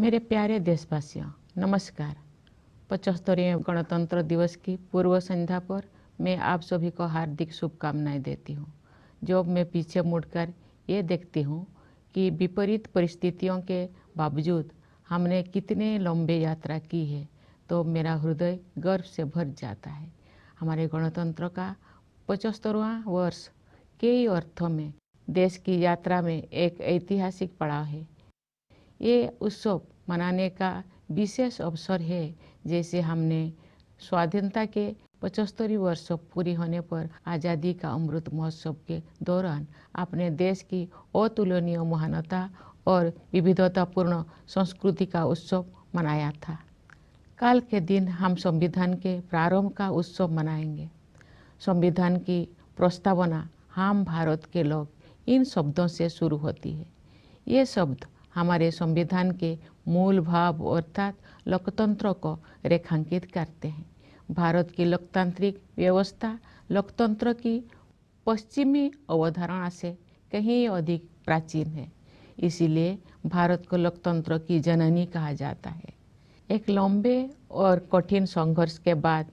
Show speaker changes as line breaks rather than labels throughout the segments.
मेरे प्यारे देशवासियों, नमस्कार। 75वें गणतंत्र दिवस की पूर्व संध्या पर मैं आप सभी को हार्दिक शुभकामनाएं देती हूँ। जब मैं पीछे मुड़कर ये देखती हूँ कि विपरीत परिस्थितियों के बावजूद हमने कितने लंबे यात्रा की है, तो मेरा हृदय गर्व से भर जाता है। हमारे गणतंत्र का 75वां वर्ष कई अर्थों में देश की यात्रा में एक ऐतिहासिक पड़ाव है। ये उत्सव मनाने का विशेष अवसर है, जैसे हमने स्वाधीनता के 75 वर्ष पूरी होने पर आज़ादी का अमृत महोत्सव के दौरान अपने देश की अतुलनीय महानता और विविधतापूर्ण संस्कृति का उत्सव मनाया था। कल के दिन हम संविधान के प्रारंभ का उत्सव मनाएंगे। संविधान की प्रस्तावना हम भारत के लोग इन शब्दों से शुरू होती है। ये शब्द हमारे संविधान के मूल भाव अर्थात लोकतंत्र को रेखांकित करते हैं। भारत की लोकतांत्रिक व्यवस्था लोकतंत्र की पश्चिमी अवधारणा से कहीं अधिक प्राचीन है, इसीलिए भारत को लोकतंत्र की जननी कहा जाता है। एक लंबे और कठिन संघर्ष के बाद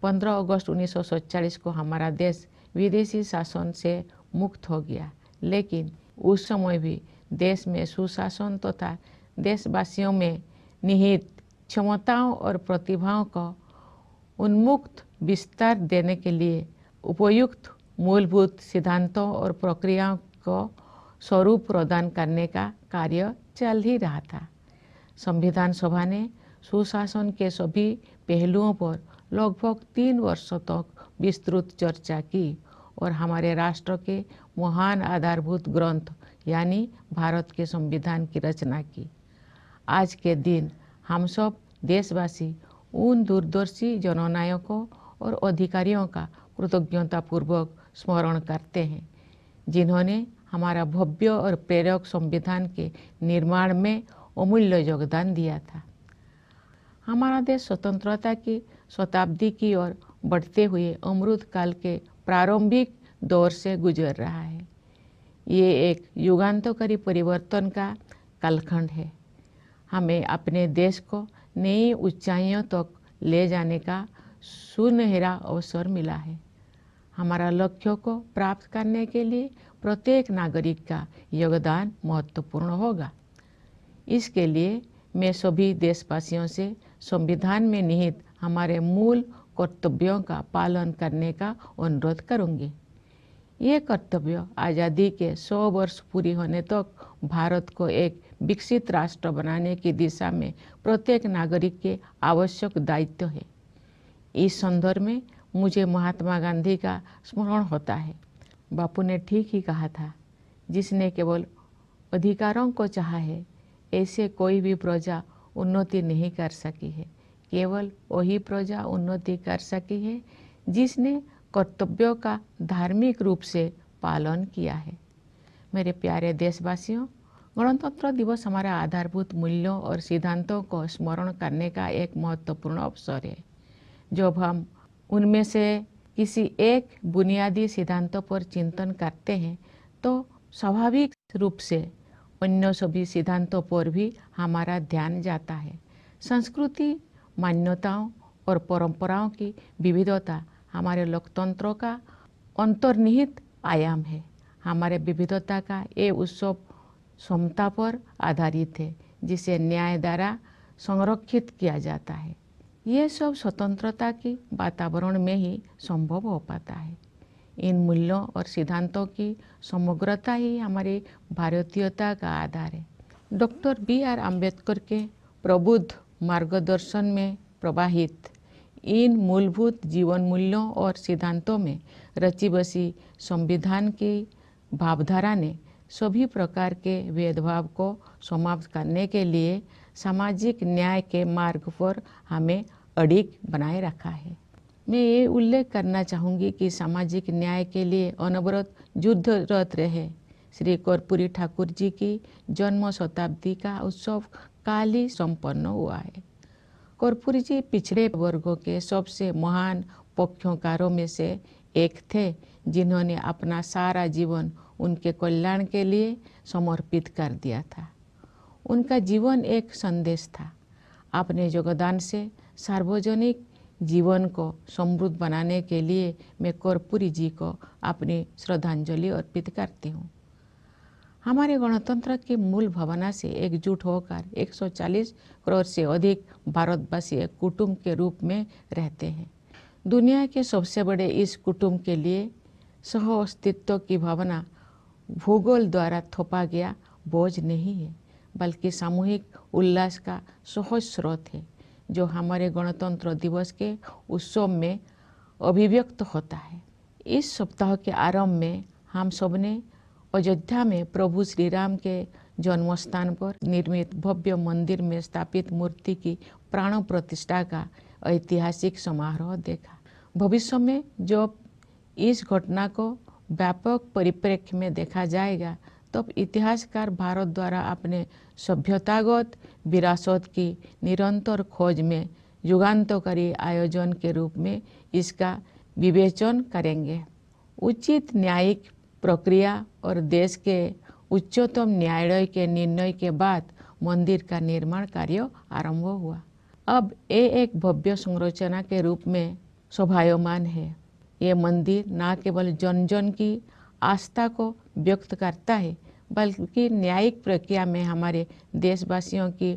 15 अगस्त 1947 को हमारा देश विदेशी शासन से मुक्त हो गया, लेकिन उस समय भी देश में सुशासन तथा देशवासियों में निहित क्षमताओं और प्रतिभाओं को उन्मुक्त विस्तार देने के लिए उपयुक्त मूलभूत सिद्धांतों और प्रक्रियाओं को स्वरूप प्रदान करने का कार्य चल ही रहा था। संविधान सभा ने सुशासन के सभी पहलुओं पर लगभग 3 वर्षों तक विस्तृत चर्चा की और हमारे राष्ट्र के महान आधारभूत ग्रंथ यानी भारत के संविधान की रचना की। आज के दिन हम सब देशवासी उन दूरदर्शी जननायकों और अधिकारियों का कृतज्ञतापूर्वक स्मरण करते हैं, जिन्होंने हमारा भव्य और प्रेरक संविधान के निर्माण में अमूल्य योगदान दिया था। हमारा देश स्वतंत्रता की शताब्दी की ओर बढ़ते हुए अमृत काल के प्रारंभिक दौर से गुजर रहा है। ये एक युगांतकारी परिवर्तन का कालखंड है। हमें अपने देश को नई ऊंचाइयों तक ले जाने का सुनहरा अवसर मिला है। हमारा लक्ष्यों को प्राप्त करने के लिए प्रत्येक नागरिक का योगदान महत्वपूर्ण होगा। इसके लिए मैं सभी देशवासियों से संविधान में निहित हमारे मूल कर्तव्यों का पालन करने का अनुरोध करूंगी। ये कर्तव्य आज़ादी के 100 वर्ष पूरी होने तक भारत को एक विकसित राष्ट्र बनाने की दिशा में प्रत्येक नागरिक के आवश्यक दायित्व है। इस संदर्भ में मुझे महात्मा गांधी का स्मरण होता है। बापू ने ठीक ही कहा था, जिसने केवल अधिकारों को चाहा है, ऐसे कोई भी प्रजा उन्नति नहीं कर सकी है। केवल वही प्रजा उन्नति कर सकी है जिसने कर्तव्यों का धार्मिक रूप से पालन किया है। मेरे प्यारे देशवासियों, गणतंत्र दिवस हमारे आधारभूत मूल्यों और सिद्धांतों को स्मरण करने का एक महत्वपूर्ण अवसर है। जब हम उनमें से किसी एक बुनियादी सिद्धांतों पर चिंतन करते हैं, तो स्वाभाविक रूप से अन्य सभी सिद्धांतों पर भी हमारा ध्यान जाता है। संस्कृति, मान्यताओं और परंपराओं की विविधता हमारे लोकतंत्र का अंतर्निहित आयाम है। हमारे विविधता का ये उत्सव समता पर आधारित है, जिसे न्याय द्वारा संरक्षित किया जाता है। ये सब स्वतंत्रता की वातावरण में ही संभव हो पाता है। इन मूल्यों और सिद्धांतों की समग्रता ही हमारी भारतीयता का आधार है। Doctor B.R. अम्बेडकर के प्रबुद्ध मार्गदर्शन में प्रवाहित इन मूलभूत जीवन मूल्यों और सिद्धांतों में रची बसी संविधान की भावधारा ने सभी प्रकार के भेदभाव को समाप्त करने के लिए सामाजिक न्याय के मार्ग पर हमें अडिग बनाए रखा है। मैं ये उल्लेख करना चाहूँगी कि सामाजिक न्याय के लिए अनवरत युद्धरत रहे श्री कर्पूरी ठाकुर जी की जन्म शताब्दी का उत्सव काल ही संपन्न हुआ है। कर्पूरी जी पिछड़े वर्गों के सबसे महान पक्षकारों में से एक थे, जिन्होंने अपना सारा जीवन उनके कल्याण के लिए समर्पित कर दिया था। उनका जीवन एक संदेश था। अपने योगदान से सार्वजनिक जीवन को समृद्ध बनाने के लिए मैं कर्पूरी जी को अपनी श्रद्धांजलि अर्पित करती हूँ। हमारे गणतंत्र की मूल भावना से एकजुट होकर 140 करोड़ से अधिक भारतवासी एक कुटुंब के रूप में रहते हैं। दुनिया के सबसे बड़े इस कुटुंब के लिए सह अस्तित्व की भावना भूगोल द्वारा थोपा गया बोझ नहीं है, बल्कि सामूहिक उल्लास का सहज स्रोत है, जो हमारे गणतंत्र दिवस के उत्सव में अभिव्यक्त होता है। इस सप्ताह के आरंभ में हम सबने अयोध्या में प्रभु श्री राम के जन्म स्थान पर निर्मित भव्य मंदिर में स्थापित मूर्ति की प्राण प्रतिष्ठा का ऐतिहासिक समारोह देखा। भविष्य में जब इस घटना को व्यापक परिप्रेक्ष्य में देखा जाएगा, तब इतिहासकार भारत द्वारा अपने सभ्यतागत विरासत की निरंतर खोज में युगांतकारी आयोजन के रूप में इसका विवेचन करेंगे। उचित न्यायिक प्रक्रिया और देश के उच्चतम न्यायालय के निर्णय के बाद मंदिर का निर्माण कार्य आरंभ हुआ। अब ये एक भव्य संरचना के रूप में शोभायमान है। ये मंदिर न केवल जन जन की आस्था को व्यक्त करता है, बल्कि न्यायिक प्रक्रिया में हमारे देशवासियों की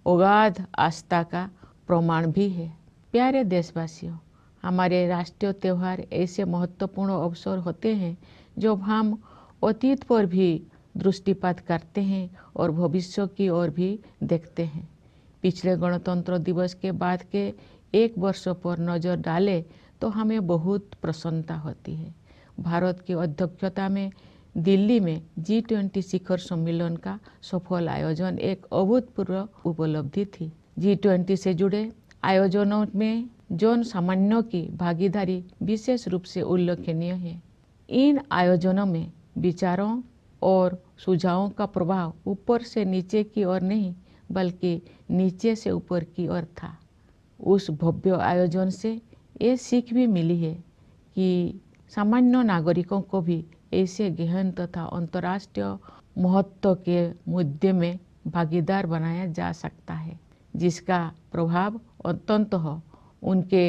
अगाध आस्था का प्रमाण भी है। प्यारे देशवासियों, हमारे राष्ट्रीय त्यौहार ऐसे महत्वपूर्ण अवसर होते हैं जब हम अतीत पर भी दृष्टिपात करते हैं और भविष्य की ओर भी देखते हैं। पिछले गणतंत्र दिवस के बाद के एक वर्ष पर नज़र डालें तो हमें बहुत प्रसन्नता होती है। भारत की अध्यक्षता में दिल्ली में G20 शिखर सम्मेलन का सफल आयोजन एक अभूतपूर्व उपलब्धि थी। G20 से जुड़े आयोजनों में जन सामान्यों की भागीदारी विशेष रूप से उल्लेखनीय है। इन आयोजनों में विचारों और सुझावों का प्रभाव ऊपर से नीचे की ओर नहीं, बल्कि नीचे से ऊपर की ओर था। उस भव्य आयोजन से ये सीख भी मिली है कि सामान्य नागरिकों को भी ऐसे गहन तथा अंतर्राष्ट्रीय महत्व के मुद्दे में भागीदार बनाया जा सकता है, जिसका प्रभाव अंततः उनके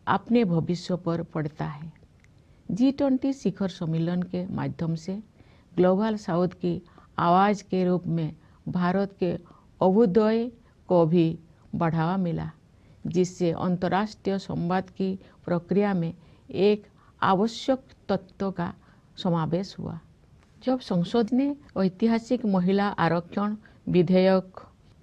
अपने भविष्य पर पड़ता है। G20 शिखर सम्मेलन के माध्यम से ग्लोबल साउथ की आवाज़ के रूप में भारत के अभ्युदय को भी बढ़ावा मिला, जिससे अंतर्राष्ट्रीय संवाद की प्रक्रिया में एक आवश्यक तत्व का समावेश हुआ। जब संसद ने ऐतिहासिक महिला आरक्षण विधेयक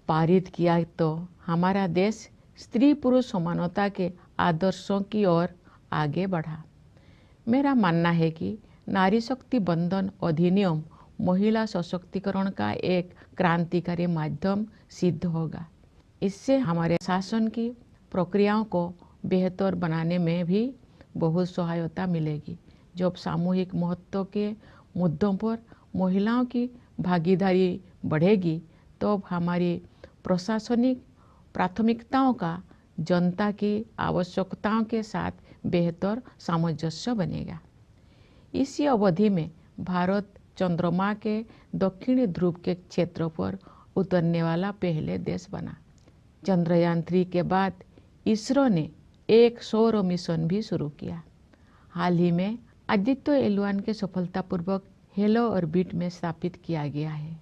पारित किया, तो हमारा देश स्त्री पुरुष समानता के आदर्शों की ओर आगे बढ़ा। मेरा मानना है कि नारी शक्ति बंधन अधिनियम महिला सशक्तिकरण का एक क्रांतिकारी माध्यम सिद्ध होगा। इससे हमारे शासन की प्रक्रियाओं को बेहतर बनाने में भी बहुत सहायता मिलेगी। जब सामूहिक महत्व के मुद्दों पर महिलाओं की भागीदारी बढ़ेगी, तो हमारी प्रशासनिक प्राथमिकताओं का जनता की आवश्यकताओं के साथ बेहतर सामंजस्य बनेगा। इसी अवधि में भारत चंद्रमा के दक्षिणी ध्रुव के क्षेत्र पर उतरने वाला पहले देश बना। चंद्रयान 3 के बाद इसरो ने एक सौर मिशन भी शुरू किया। हाल ही में आदित्य L1 के सफलतापूर्वक हेलो ऑर्बिट में स्थापित किया गया है।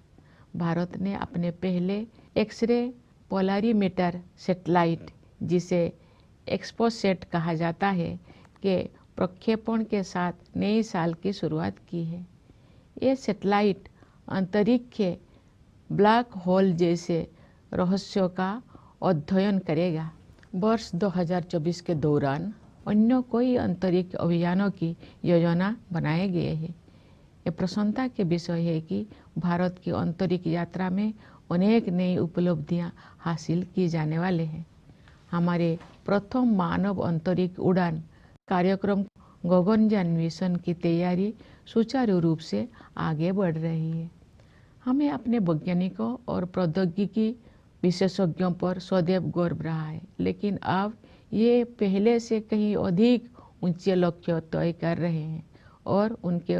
भारत ने अपने पहले एक्सरे पोलरीमीटर सैटेलाइट, जिसे एक्सपोसेट कहा जाता है, के प्रक्षेपण के साथ नए साल की शुरुआत की है। ये सैटेलाइट अंतरिक्ष ब्लैक होल जैसे रहस्यों का अध्ययन करेगा। वर्ष 2024 के दौरान अन्य कोई अंतरिक्ष अभियानों की योजना बनाए गए हैं। ये प्रसन्नता के विषय है कि भारत की अंतरिक्ष यात्रा में अनेक नई उपलब्धियां हासिल की जाने वाले हैं। हमारे प्रथम मानव अंतरिक्ष उड़ान कार्यक्रम गगनयान मिशन की तैयारी सुचारू रूप से आगे बढ़ रही है। हमें अपने वैज्ञानिकों और प्रौद्योगिकी विशेषज्ञों पर सदैव गर्व रहा है, लेकिन अब ये पहले से कहीं अधिक ऊंचे लक्ष्य तय कर रहे हैं और उनके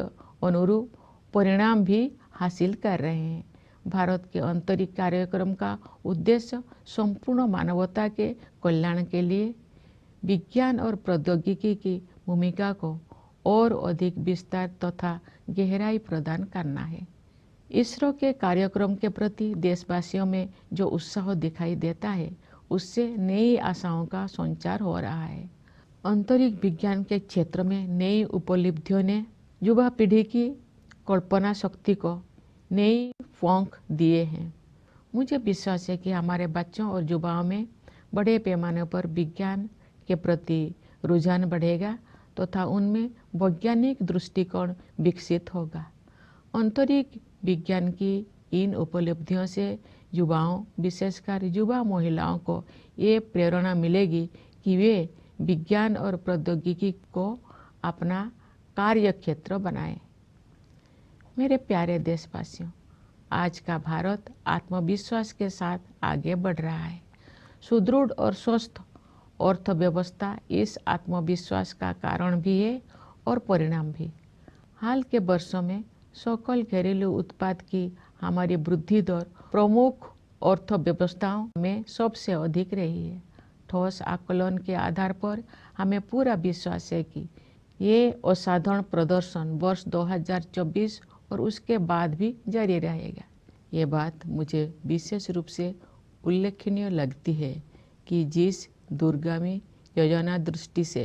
अनुरूप परिणाम भी हासिल कर रहे हैं। भारत के अंतरिक्ष कार्यक्रम का उद्देश्य संपूर्ण मानवता के कल्याण के लिए विज्ञान और प्रौद्योगिकी की भूमिका को और अधिक विस्तार तथा गहराई प्रदान करना है। इसरो के कार्यक्रम के प्रति देशवासियों में जो उत्साह दिखाई देता है, उससे नई आशाओं का संचार हो रहा है। अंतरिक्ष विज्ञान के क्षेत्र में नई उपलब्धियों ने युवा पीढ़ी की कल्पना शक्ति को नई पंख दिए हैं। मुझे विश्वास है कि हमारे बच्चों और युवाओं में बड़े पैमाने पर विज्ञान के प्रति रुझान बढ़ेगा तथा उनमें वैज्ञानिक दृष्टिकोण विकसित होगा। अंतरिक्ष विज्ञान की इन उपलब्धियों से युवाओं, विशेषकर युवा महिलाओं को ये प्रेरणा मिलेगी कि वे विज्ञान और प्रौद्योगिकी को अपना कार्य क्षेत्र बनाएं। मेरे प्यारे देशवासियों, आज का भारत आत्मविश्वास के साथ आगे बढ़ रहा है। सुदृढ़ और स्वस्थ अर्थव्यवस्था इस आत्मविश्वास का कारण भी है और परिणाम भी। हाल के वर्षों में सकल घरेलू उत्पाद की हमारी वृद्धि दर प्रमुख अर्थव्यवस्थाओं में सबसे अधिक रही है। ठोस आकलन के आधार पर हमें पूरा विश्वास है कि ये असाधारण प्रदर्शन वर्ष 2024 और उसके बाद भी जारी रहेगा। ये बात मुझे विशेष रूप से उल्लेखनीय लगती है कि जिस दूरगामी योजना दृष्टि से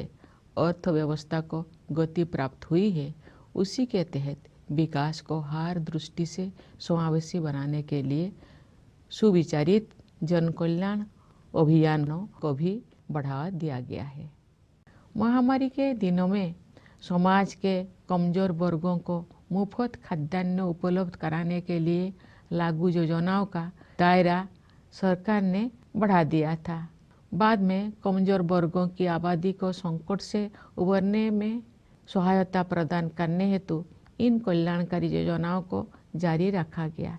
अर्थव्यवस्था को गति प्राप्त हुई है, उसी के तहत विकास को हर दृष्टि से समावेशी बनाने के लिए सुविचारित जन कल्याण अभियानों को भी बढ़ावा दिया गया है। महामारी के दिनों में समाज के कमजोर वर्गों को मुफ्त खाद्यान्न उपलब्ध कराने के लिए लागू योजनाओं का दायरा सरकार ने बढ़ा दिया था। बाद में कमजोर वर्गों की आबादी को संकट से उबरने में सहायता प्रदान करने हेतु इन कल्याणकारी योजनाओं को जारी रखा गया।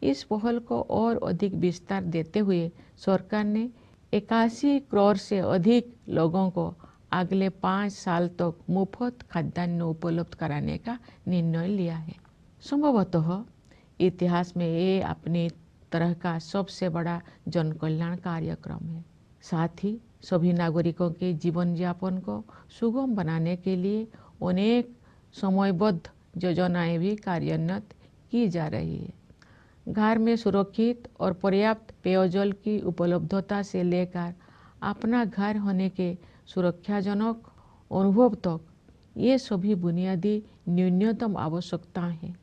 इस पहल को और अधिक विस्तार देते हुए सरकार ने 81 करोड़ से अधिक लोगों को अगले 5 साल तक मुफ्त खाद्यान्न उपलब्ध कराने का निर्णय लिया है। संभवतः इतिहास में ये अपनी तरह का सबसे बड़ा जन कल्याण कार्यक्रम है। साथ ही सभी नागरिकों के जीवन यापन को सुगम बनाने के लिए अनेक समयबद्ध योजनाएं भी कार्यान्वित की जा रही है। घर में सुरक्षित और पर्याप्त पेयजल की उपलब्धता से लेकर अपना घर होने के सुरक्षाजनक अनुभव तक, ये सभी बुनियादी न्यूनतम आवश्यकताएं हैं,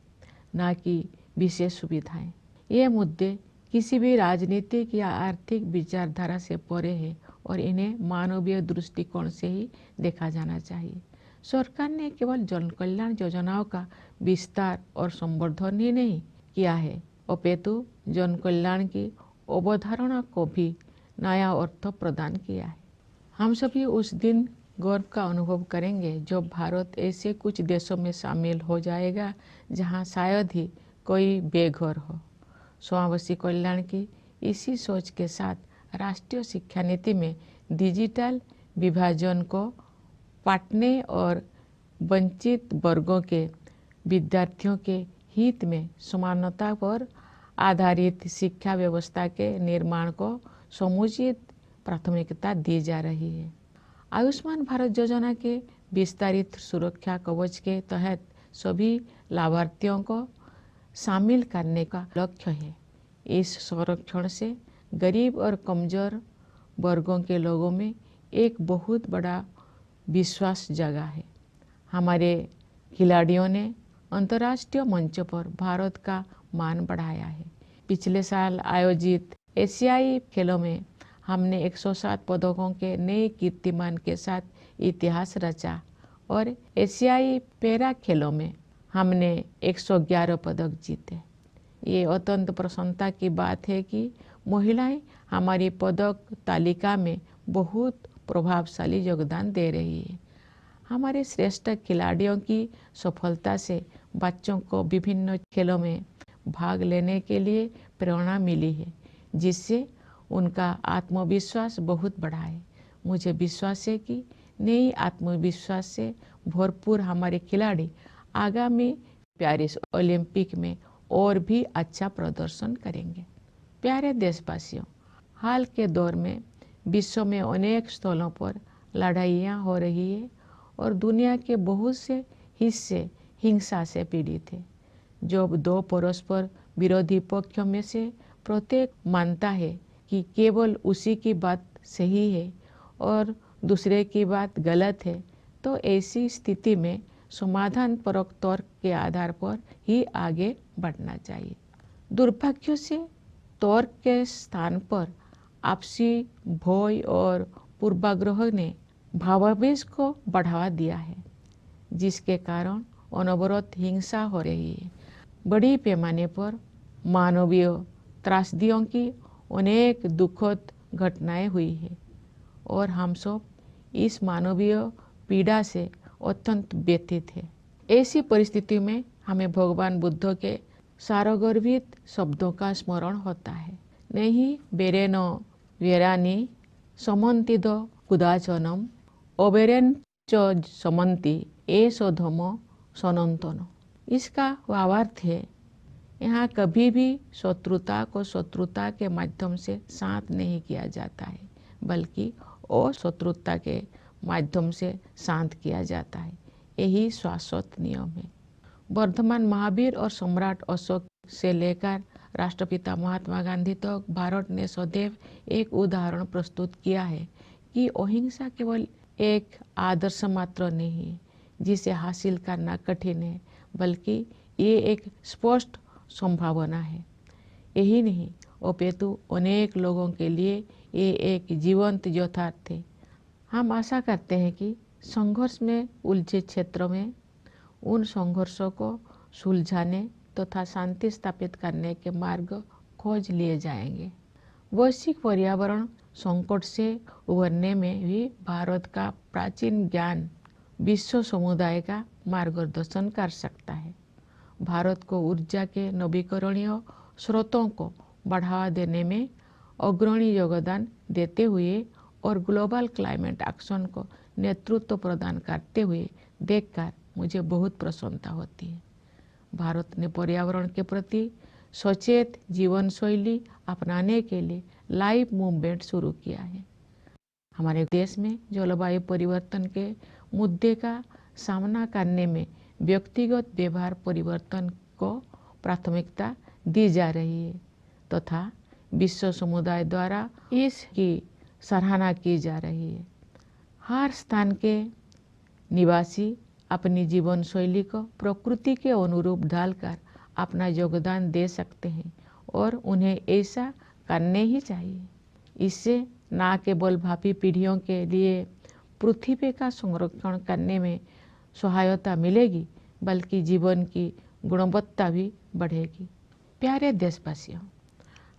न कि विशेष सुविधाएं। ये मुद्दे किसी भी राजनीतिक या आर्थिक विचारधारा से परे है और इन्हें मानवीय दृष्टिकोण से ही देखा जाना चाहिए। सरकार ने केवल जन कल्याण योजनाओं का विस्तार और संवर्धन ही नहीं किया है, अपितु जन कल्याण की अवधारणा को भी नया अर्थ प्रदान किया है। हम सभी उस दिन गर्व का अनुभव करेंगे जब भारत ऐसे कुछ देशों में शामिल हो जाएगा जहां शायद ही कोई बेघर हो। समावेशी कल्याण की इसी सोच के साथ राष्ट्रीय शिक्षा नीति में डिजिटल विभाजन को पाटने और वंचित वर्गों के विद्यार्थियों के हित में समानता पर आधारित शिक्षा व्यवस्था के निर्माण को समुचित प्राथमिकता दी जा रही है। आयुष्मान भारत योजना के विस्तारित सुरक्षा कवच के तहत सभी लाभार्थियों को शामिल करने का लक्ष्य है। इस संरक्षण से गरीब और कमजोर वर्गों के लोगों में एक बहुत बड़ा विश्वास जगा है। हमारे खिलाड़ियों ने अंतर्राष्ट्रीय मंच पर भारत का मान बढ़ाया है। पिछले साल आयोजित एशियाई खेलों में हमने 107 पदकों के नए कीर्तिमान के साथ इतिहास रचा और एशियाई पैरा खेलों में हमने 111 पदक जीते। ये अत्यंत प्रसन्नता की बात है कि महिलाएं हमारी पदक तालिका में बहुत प्रभावशाली योगदान दे रही है। हमारे श्रेष्ठ खिलाड़ियों की सफलता से बच्चों को विभिन्न खेलों में भाग लेने के लिए प्रेरणा मिली है, जिससे उनका आत्मविश्वास बहुत बढ़ा है। मुझे विश्वास है कि नई आत्मविश्वास से भरपूर हमारे खिलाड़ी आगामी पेरिस ओलंपिक में और भी अच्छा प्रदर्शन करेंगे। प्यारे देशवासियों, हाल के दौर में विश्व में अनेक स्थलों पर लड़ाइयाँ हो रही है और दुनिया के बहुत से हिस्से हिंसा से पीड़ित है। जब दो परस्पर विरोधी पक्षों में से प्रत्येक मानता है कि केवल उसी की बात सही है और दूसरे की बात गलत है, तो ऐसी स्थिति में समाधान परक तर्क के आधार पर ही आगे बढ़ना चाहिए। दुर्भाग्य से तर्क के स्थान पर आपसी भय और पूर्वाग्रह ने भावावेश को बढ़ावा दिया है, जिसके कारण अनवरत हिंसा हो रही है। बड़ी पैमाने पर मानवीय त्रासदियों की अनेक दुखद घटनाएं हुई है और हम सब इस मानवीय पीड़ा से अत्यंत व्यथित है। ऐसी परिस्थिति में हमें भगवान बुद्ध के सारगर्भित शब्दों का स्मरण होता है। नहीं बेरेन वेरानी समन्तिद कुदाचनम अबेरेन च समन्ति एष धम सनंतन। इसका भावार्थ है, यहाँ कभी भी शत्रुता को शत्रुता के माध्यम से शांत नहीं किया जाता है, बल्कि अशत्रुता के माध्यम से शांत किया जाता है। यही शाश्वत नियम है। वर्धमान महावीर और सम्राट अशोक से लेकर राष्ट्रपिता महात्मा गांधी तक भारत ने सदैव एक उदाहरण प्रस्तुत किया है कि अहिंसा केवल एक आदर्श मात्र नहीं है जिसे हासिल करना कठिन है, बल्कि ये एक स्पष्ट संभावना है। यही नहीं, अपितु अनेक लोगों के लिए ये एक जीवंत यथार्थ है। हम आशा करते हैं कि संघर्ष में उलझे क्षेत्रों में उन संघर्षों को सुलझाने तथा शांति स्थापित करने के मार्ग खोज लिए जाएंगे। वैश्विक पर्यावरण संकट से उबरने में भी भारत का प्राचीन ज्ञान विश्व समुदाय का मार्गदर्शन कर सकता है। भारत को ऊर्जा के नवीकरणीय स्रोतों को बढ़ावा देने में अग्रणी योगदान देते हुए और ग्लोबल क्लाइमेट एक्शन को नेतृत्व प्रदान करते हुए देखकर मुझे बहुत प्रसन्नता होती है। भारत ने पर्यावरण के प्रति सचेत जीवन शैली अपनाने के लिए लाइव मूवमेंट शुरू किया है। हमारे देश में जलवायु परिवर्तन के मुद्दे का सामना करने में व्यक्तिगत व्यवहार परिवर्तन को प्राथमिकता दी जा रही है तथा विश्व समुदाय द्वारा इसकी सराहना की जा रही है। हर स्थान के निवासी अपनी जीवन शैली को प्रकृति के अनुरूप ढालकर अपना योगदान दे सकते हैं और उन्हें ऐसा करने ही चाहिए। इससे न केवल भावी पीढ़ियों के लिए पृथ्वी का संरक्षण करने में सहायता मिलेगी, बल्कि जीवन की गुणवत्ता भी बढ़ेगी। प्यारे देशवासियों,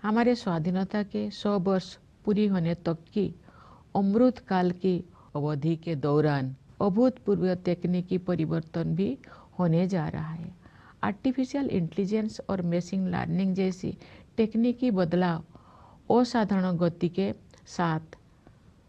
हमारे स्वाधीनता के 100 वर्ष पूरी होने तक की अमृत काल की अवधि के दौरान अभूतपूर्व तकनीकी परिवर्तन भी होने जा रहा है। आर्टिफिशियल इंटेलिजेंस और मशीन लर्निंग जैसी तकनीकी बदलाव असाधारण गति के साथ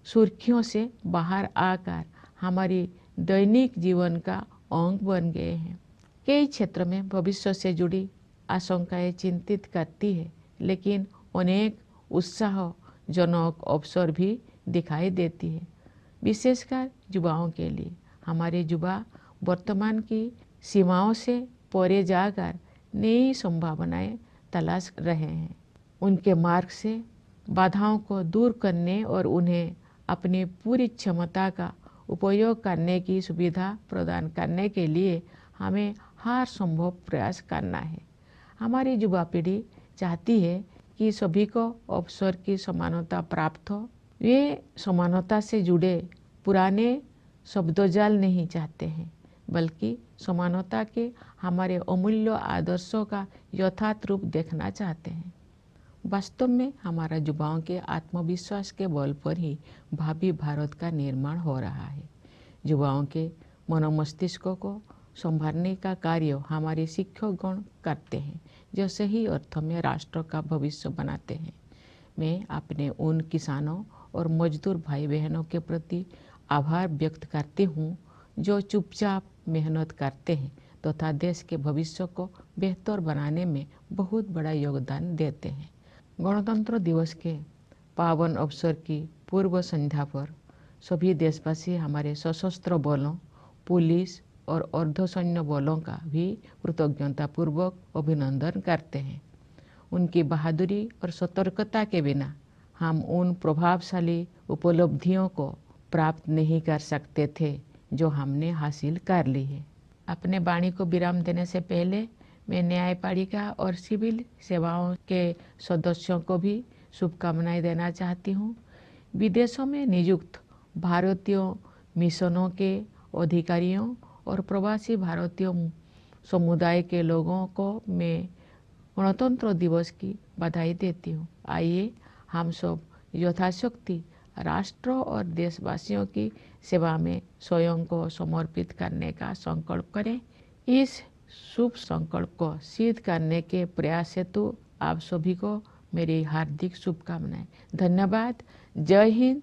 सुर्खियों से बाहर आकर हमारी दैनिक जीवन का अंग बन गए हैं। कई क्षेत्र में भविष्य से जुड़ी आशंकाएं चिंतित करती है, लेकिन अनेक उत्साहजनक अवसर भी दिखाई देती है, विशेषकर युवाओं के लिए। हमारे युवा वर्तमान की सीमाओं से परे जाकर नई संभावनाएं तलाश रहे हैं। उनके मार्ग से बाधाओं को दूर करने और उन्हें अपनी पूरी क्षमता का उपयोग करने की सुविधा प्रदान करने के लिए हमें हर संभव प्रयास करना है। हमारी युवा पीढ़ी चाहती है कि सभी को अवसर की समानता प्राप्त हो। वे समानता से जुड़े पुराने शब्दजाल नहीं चाहते हैं, बल्कि समानता के हमारे अमूल्य आदर्शों का यथार्थ रूप देखना चाहते हैं। वास्तव में हमारा युवाओं के आत्मविश्वास के बल पर ही भावी भारत का निर्माण हो रहा है। युवाओं के मनोमस्तिष्कों को संभालने का कार्य हमारे शिक्षकगण करते हैं, जो सही अर्थों में राष्ट्र का भविष्य बनाते हैं। मैं अपने उन किसानों और मजदूर भाई बहनों के प्रति आभार व्यक्त करती हूँ जो चुपचाप मेहनत करते हैं तथा देश के भविष्य को बेहतर बनाने में बहुत बड़ा योगदान देते हैं। गणतंत्र दिवस के पावन अवसर की पूर्व संध्या पर सभी देशवासी हमारे सशस्त्र बलों, पुलिस और अर्धसैन्य बलों का भी कृतज्ञतापूर्वक अभिनंदन करते हैं। उनकी बहादुरी और सतर्कता के बिना हम उन प्रभावशाली उपलब्धियों को प्राप्त नहीं कर सकते थे जो हमने हासिल कर ली है। अपने वाणी को विराम देने से पहले मैं न्यायपालिका और सिविल सेवाओं के सदस्यों को भी शुभकामनाएं देना चाहती हूँ। विदेशों में नियुक्त भारतीय मिशनों के अधिकारियों और प्रवासी भारतीय समुदाय के लोगों को मैं गणतंत्र दिवस की बधाई देती हूँ। आइए हम सब यथाशक्ति राष्ट्र और देशवासियों की सेवा में स्वयं को समर्पित करने का संकल्प करें। इस शुभ संकल्प को सिद्ध करने के प्रयास हेतु आप सभी को मेरी हार्दिक शुभकामनाएं। धन्यवाद। जय हिंद,